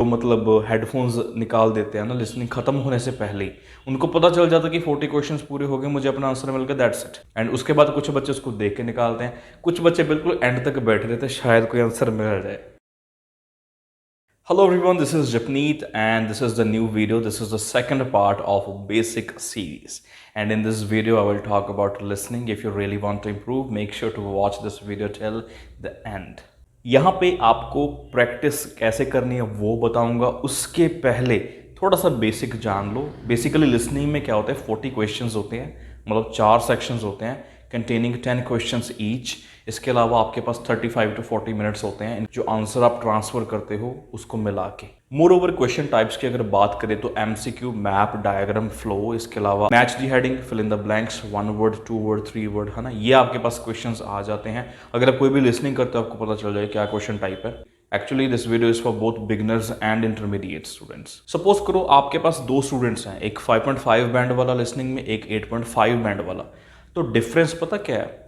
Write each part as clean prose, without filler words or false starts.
तो मतलब हेडफोन्स निकाल देते हैं ना लिसनिंग खत्म होने से पहले ही, उनको पता चल जाता है कि 40 क्वेश्चंस पूरे हो गए, मुझे अपना आंसर मिल गया, दैट्स इट। एंड उसके बाद कुछ बच्चे उसको देख के निकालते हैं, कुछ बच्चे बिल्कुल एंड तक बैठे रहते हैं, शायद कोई आंसर मिल जाए। Hello everyone, this is Japneet and this is the new video. This is the second part of a basic series. And in this video, I will talk about listening. If you really want to improve, make sure to watch this video till the end. यहाँ पे आपको practice कैसे करनी है वो बताऊंगा। उसके पहले थोड़ा सा बेसिक जान लो। बेसिकली लिसनिंग में क्या होता है, 40 क्वेश्चंस होते हैं, मतलब 4 सेक्शंस होते हैं कंटेनिंग 10 क्वेश्चंस ईच। इसके अलावा आपके पास 35 to 40 मिनट्स होते हैं जो आंसर आप ट्रांसफर करते हो उसको मिला के। मोर ओवर क्वेश्चन टाइप्स की अगर बात करें तो एमसीक्यू, मैप, डायग्राम, फ्लो, इसके अलावा match the heading, fill in the blanks, 1 word, 2 word, 3 word, है ना, ये आपके पास क्वेश्चंस आ जाते हैं। अगर आप कोई भी लिसनिंग करते हो आपको पता चल जाए क्या क्वेश्चन टाइप है। Actually this video is for both beginners and intermediate students. Suppose करो आपके पास 2 स्टूडेंट्स हैं, एक 5.5 बैंड वाला लिसनिंग में, एक 8.5 बैंड वाला। तो डिफरेंस पता क्या है?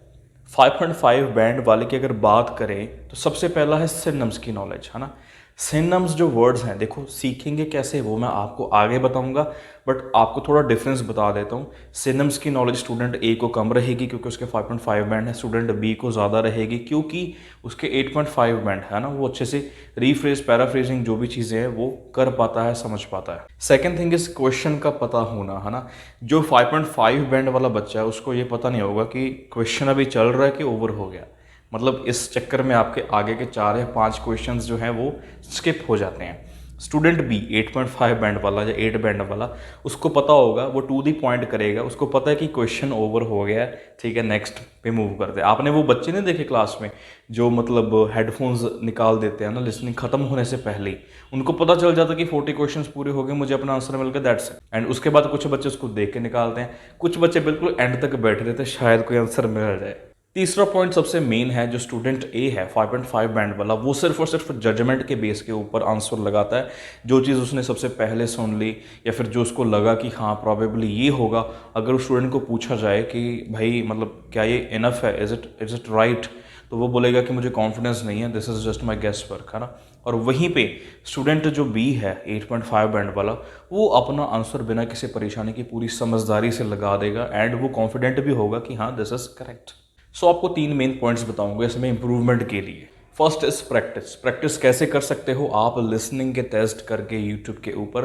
5.5 बैंड वाले की अगर बात करें तो सबसे पहला है सिनोनिम्स की नॉलेज, है ना। सिनोनिम्स जो वर्ड्स हैं, देखो सीखेंगे कैसे वो मैं आपको आगे बताऊंगा, बट आपको थोड़ा डिफरेंस बता देता हूँ। सिनोनिम्स की नॉलेज स्टूडेंट ए को कम रहेगी क्योंकि उसके 5.5 बैंड है, स्टूडेंट बी को ज़्यादा रहेगी क्योंकि उसके 8.5 बैंड है ना, वो अच्छे से रीफ्रेज, पैराफ्रेजिंग जो भी चीज़ें हैं वो कर पाता है, समझ पाता है। सेकेंड थिंग इस क्वेश्चन का पता होना, है ना। जो 5.5 बैंड वाला बच्चा है उसको ये पता नहीं होगा कि क्वेश्चन अभी चल रहा है कि ओवर हो गया, मतलब इस चक्कर में आपके आगे के 4 या 5 क्वेश्चंस जो हैं वो स्किप हो जाते हैं। स्टूडेंट बी 8.5 बैंड वाला या 8 बैंड वाला, उसको पता होगा, वो टू दी पॉइंट करेगा, उसको पता है कि क्वेश्चन ओवर हो गया है, ठीक है, नेक्स्ट पे मूव करते हैं। आपने वो बच्चे नहीं देखे क्लास में जो मतलब हेडफोन्स निकाल देते हैं ना लिसनिंग खत्म होने से पहले ही, उनको पता चल जाता है कि 40 क्वेश्चंस पूरे हो गए, मुझे अपना आंसर मिल गया, दैट्स इट। एंड उसके बाद कुछ बच्चे उसको देख के निकालते हैं, कुछ बच्चे बिल्कुल एंड तक बैठे रहते हैं, शायद कोई आंसर मिल जाए। तीसरा पॉइंट सबसे मेन है, जो स्टूडेंट ए है 5.5 बैंड वाला, वो सिर्फ और सिर्फ जजमेंट के बेस के ऊपर आंसर लगाता है। जो चीज़ उसने सबसे पहले सुन ली या फिर जो उसको लगा कि हाँ प्रॉबेबली ये होगा, अगर उस स्टूडेंट को पूछा जाए कि भाई मतलब क्या ये इनफ है, इज इट राइट, तो वो बोलेगा कि मुझे कॉन्फिडेंस नहीं है, this is just my guess work, है ना। और वहीं पे स्टूडेंट जो बी है 8.5 बैंड वाला, वो अपना आंसर बिना किसी परेशानी की पूरी समझदारी से लगा देगा एंड वो कॉन्फिडेंट भी होगा कि हाँ दिस इज करेक्ट। सो आपको 3 मेन पॉइंट्स बताऊंगा इसमें इंप्रूवमेंट के लिए। First is practice. प्रैक्टिस कैसे कर सकते हो आप? लिसनिंग के टेस्ट करके यूट्यूब के ऊपर।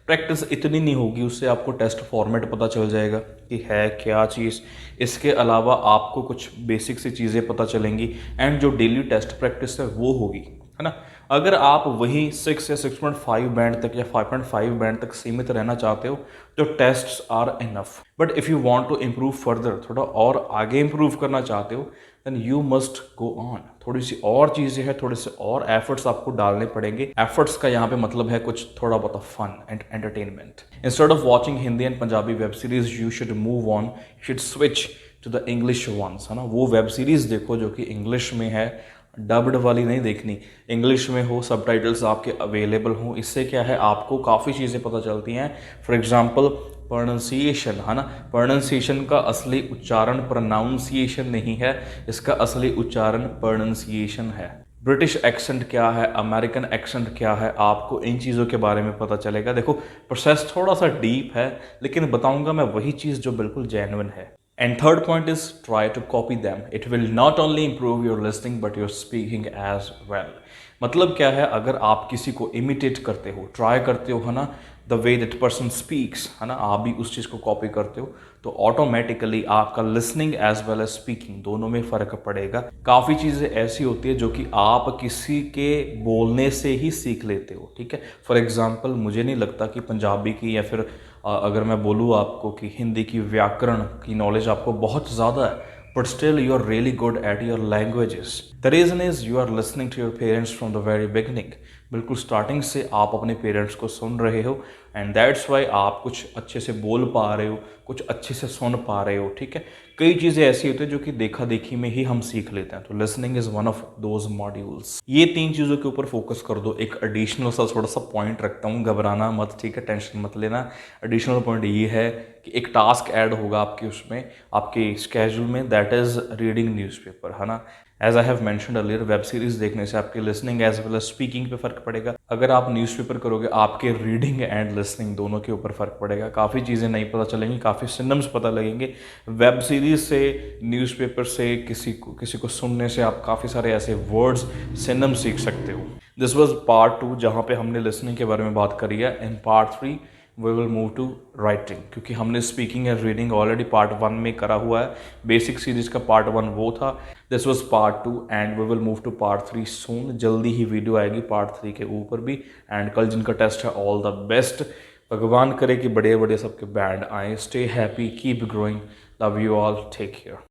प्रैक्टिस इतनी नहीं होगी, उससे आपको टेस्ट फॉर्मेट पता चल जाएगा कि है क्या चीज़। इसके अलावा आपको कुछ बेसिक सी चीज़ें पता चलेंगी एंड जो डेली टेस्ट प्रैक्टिस है वो होगी, है ना। अगर आप वही 6 या 6.5 बैंड तक या 5.5 बैंड तक सीमित रहना चाहते हो तो tests are enough. But if you want to improve further, थोड़ा और आगे इम्प्रूव करना चाहते हो, then you must go on. थोड़ी सी और चीज़ें हैं, थोड़े से और एफर्ट्स आपको डालने पड़ेंगे। एफर्ट्स का यहाँ पे मतलब है कुछ थोड़ा बहुत fun and entertainment. Instead of watching Hindi and Punjabi web series, you should move on, should switch to the English ones, है ना। वो वेब सीरीज देखो जो कि इंग्लिश में है, डब्ड वाली नहीं देखनी, इंग्लिश में हो, सबटाइटल्स आपके अवेलेबल हों। इससे क्या है, आपको काफ़ी चीज़ें पता चलती हैं। फॉर एग्जांपल प्रोनाउंसिएशन, है ना। प्रोनाउंसिएशन का असली उच्चारण प्रोनाउंसिएशन नहीं है, इसका असली उच्चारण प्रोनाउंसिएशन है। ब्रिटिश एक्सेंट क्या है, अमेरिकन एक्सेंट क्या है, आपको इन चीज़ों के बारे में पता चलेगा। देखो प्रोसेस थोड़ा सा डीप है लेकिन बताऊंगा मैं वही चीज़ जो बिल्कुल जेन्युइन है। And third point is try to copy them. It will not only improve your listening but your speaking as well. मतलब क्या है, अगर आप किसी को इमिटेट करते हो, ट्राई करते हो, है ना, the way that person speaks, है ना, आप भी उस चीज़ को कॉपी करते हो, तो ऑटोमेटिकली आपका listening as well as speaking दोनों में फ़र्क पड़ेगा। काफ़ी चीज़ें ऐसी होती है जो कि आप किसी के बोलने से ही सीख लेते हो, ठीक है। फॉर एग्जाम्पल मुझे नहीं लगता कि पंजाबी की या फिर अगर मैं बोलूँ आपको कि हिंदी की व्याकरण की नॉलेज आपको बहुत ज़्यादा है, but still you are really good at your languages. The reason is you are listening to your parents from the very beginning. बिल्कुल स्टार्टिंग से आप अपने पेरेंट्स को सुन रहे हो एंड दैट्स वाई आप कुछ अच्छे से बोल पा रहे हो, कुछ अच्छे से सुन पा रहे हो, ठीक है। कई चीज़ें ऐसी होती है जो कि देखा देखी में ही हम सीख लेते हैं, तो listening is one of those modules. ये 3 चीज़ों के ऊपर फोकस कर दो। एक एडिशनल सा थोड़ा सा पॉइंट रखता हूँ, घबराना मत, ठीक है, टेंशन मत लेना। एडिशनल पॉइंट ये है कि एक टास्क ऐड होगा आपके उसमें, आपके स्केड्यूल में, दैट इज़ रीडिंग न्यूज़पेपर, है ना। As I have mentioned earlier, web series देखने से आपके listening as well as speaking पे फर्क पड़ेगा। अगर आप न्यूज़पेपर करोगे आपके रीडिंग एंड लिसनिंग दोनों के ऊपर फर्क पड़ेगा, काफ़ी चीज़ें नहीं पता चलेंगी, काफ़ी सिनम्स पता लगेंगे। वेब सीरीज से, न्यूज़पेपर से, किसी को सुनने से आप काफ़ी सारे ऐसे वर्ड्स, सिनम सीख सकते हो। दिस वॉज पार्ट 2 जहाँ पे हमने लिसनिंग के बारे में बात करी है। In part 3 we will move to writing, क्योंकि हमने speaking and reading already part 1 में करा हुआ है। बेसिक सीरीज का पार्ट 1 वो था। This was part 2 and we will move to part 3 soon. जल्दी ही वीडियो आएगी पार्ट 3 के ऊपर भी। एंड कल जिनका टेस्ट है, ऑल द बेस्ट। भगवान करे कि बड़े बड़े सबके बैंड आए। Stay happy, keep growing, love you all, take care.